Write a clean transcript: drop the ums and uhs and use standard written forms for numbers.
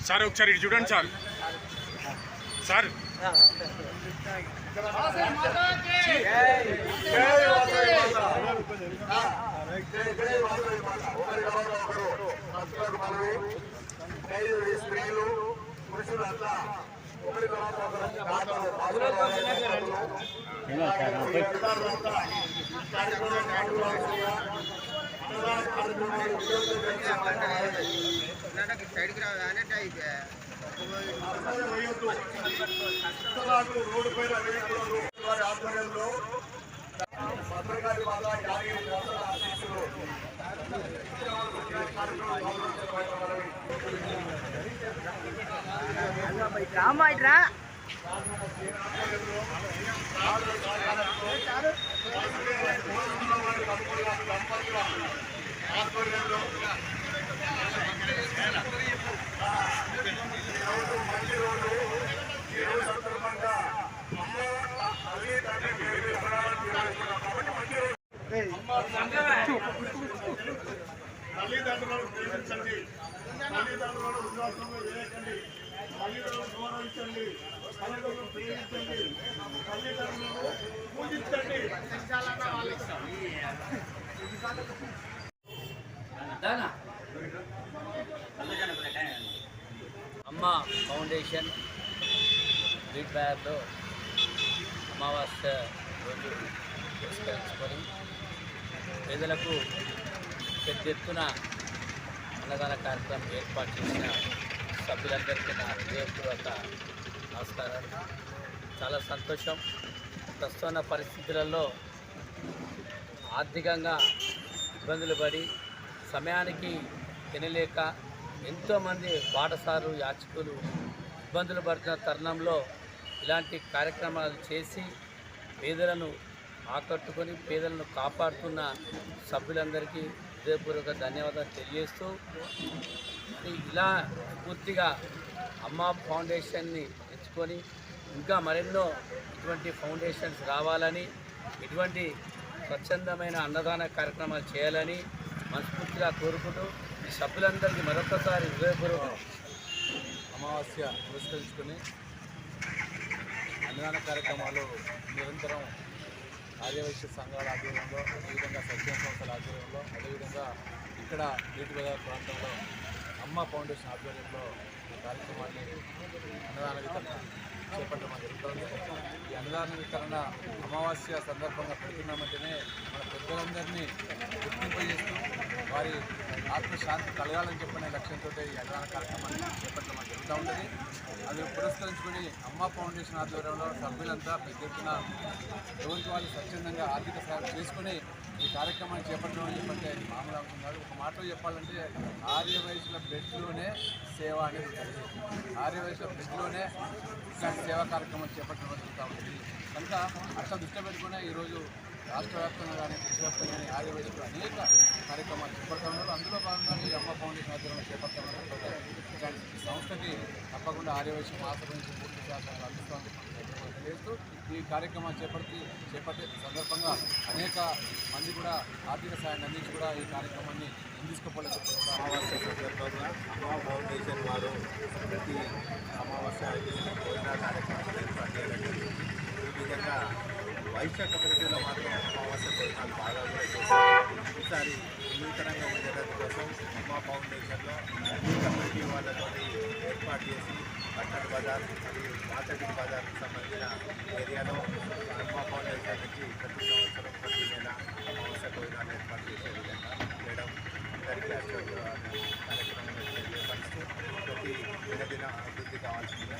Sir ఒకసారి ఇటు చూడండి సార్. సార్ స్త్రీలు పురుషులు అట్లా సైడ్కి రావాలి రోడ్డు పైన వారి ఆధ్వర్యంలో భద్రకాళి మాత యాదగిరి అధ్యక్షులు ఆధ్వర్యంలో మంచి రోజు ఈ రోజు సందర్భంగా తల్లిదండ్రులను ప్రేమించండి, తల్లిదండ్రులను విశ్వాసంలో వేయకండి, తల్లిదండ్రులను గౌరవించండి, తల్లిదండ్రులను ప్రేమించండి, తల్లిదండ్రులను పూజించండి. అమ్మ ఫౌండేషన్ లీడ్ బ్యాగ్లో అమావాస్య రోజు పురస్కరించుకొని పేదలకు పెద్ద ఎత్తున అన్నదాన కార్యక్రమం ఏర్పాటు చేసిన సభ్యులందరికీ నా హృదయపూర్వక నమస్కారాలు. చాలా సంతోషం. ప్రస్తుత పరిస్థితులలో ఆర్థికంగా ఇబ్బందులు పడి సమయానికి తినలేక ఎంతోమంది బాటసారు యాచకులు ఇబ్బందులు పడుతున్న తరుణంలో ఇలాంటి కార్యక్రమాలు చేసి పేదలను ఆకట్టుకొని పేదలను కాపాడుతున్న సభ్యులందరికీ హృదయపూర్వక ధన్యవాదాలు తెలియజేస్తూ ఇలా పూర్తిగా అమ్మ ఫౌండేషన్ని ఎంచుకొని ఇంకా మరెన్నో ఇటువంటి ఫౌండేషన్స్ రావాలని, ఇటువంటి స్వచ్ఛందమైన అన్నదాన కార్యక్రమాలు చేయాలని మనస్ఫూర్తిగా కోరుకుంటూ ఈ సభ్యులందరికీ మరొకసారి హృదయపూర్వక అమావాస్య పురస్కరించుకొని అన్నదాన కార్యక్రమాలు నిరంతరం ఆర్యవైశ్య సంఘాల ఆధ్వర్యంలో, అదేవిధంగా సత్యం సంస్థల ఆధ్వర్యంలో, అదేవిధంగా ఇక్కడ నీటి బజార్ ప్రాంతంలో అమ్మ ఫౌండేషన్ ఆధ్వర్యంలో ఈ కార్యక్రమాన్ని అన్నదాన వితరణ చేపట్టడం జరుగుతుంది. ఈ అన్నదాన వితరణ అమావాస్య సందర్భంగా పెడుతున్నామంటేనే మన పెద్దలందరినీ గుర్తింపు చేస్తూ వారి ఆత్మశాంతి కలగాలని చెప్పనే లక్ష్యంతో ఈ అన్నదాన కార్యక్రమాన్ని చేపట్టడం జరుగుతూ ఉంటుంది. అది పురస్కరించుకొని అమ్మ ఫౌండేషన్ ఆధ్వర్యంలో సభ్యులంతా పెద్ద ఎత్తున ఎవరికి వాళ్ళు స్వచ్ఛందంగా ఆర్థిక సహాయం చేసుకుని ఈ కార్యక్రమాన్ని చేపట్టడం అని చెప్పంటే మామూలు అంశం కాదు. ఒక మాటలో చెప్పాలంటే ఆర్యవైశ్యుల బ్లడ్లోనే సేవ అనేది ఉంటుంది. ఆర్యవైశ్యుల బ్లడ్లోనే ఇట్లాంటి సేవా కార్యక్రమాలు చేపట్టడం జరుగుతూ ఉంటుంది. కనుక అట్లా దృష్టి పెట్టుకునే ఈరోజు రాష్ట్ర వ్యాప్తంగా కానీ దేశవ్యాప్తంగా కానీ ఆర్యవైశ్యులు అనేక కార్యక్రమాలు చేపడతా ఉన్నారు. అందులో భాగంగా ఈ అమ్మ ఫౌండేషన్ ఆధ్వర్యంలో చేపడతామని ఇట్లాంటి సంస్థకి తప్పకుండా ఆర్యవైశ్యం ఆశ్రయించి పూర్తి శాసనాలు అందిస్తామని తెలియజేస్తూ ఈ కార్యక్రమాలు చేపట్టే సందర్భంగా అనేక మంది కూడా ఆర్థిక సాయాన్ని అందించి కూడా ఈ కార్యక్రమాన్ని తీసుకుపోలేదు. అమావాస్య సందర్భంగా అమ్మ ఫౌండేషన్ వారు ప్రతి అమావాస్య భోజన కార్యక్రమాలు ఏర్పాటు చేయడం. ఈ విధంగా వైశ్య కమ్యూనిటీలో మాత్రం అమావాస్య భోజనాలు బాగా కూడా చేస్తారు. ఈసారి నూతనంగా ఉండడం కోసం అమ్మ ఫౌండేషన్లో ఈ కమ్యూనిటీ వాళ్ళతో ఏర్పాటు చేసి పట్టణ బజార్ మరియు మార్కెటింగ్ బజార్కి సంబంధించిన ఏరియాలో అమ్మ ఫౌండేషన్ నుంచి ప్రతి సంవత్సరం ప్రతి నెల అమావాస్య భోజనాలు ఏర్పాటు చేసే విధంగా చేయడం అందరికీ కార్యక్రమం చేపడుతూ ప్రతి దినదిన అభివృద్ధి కావాల్సిందిగా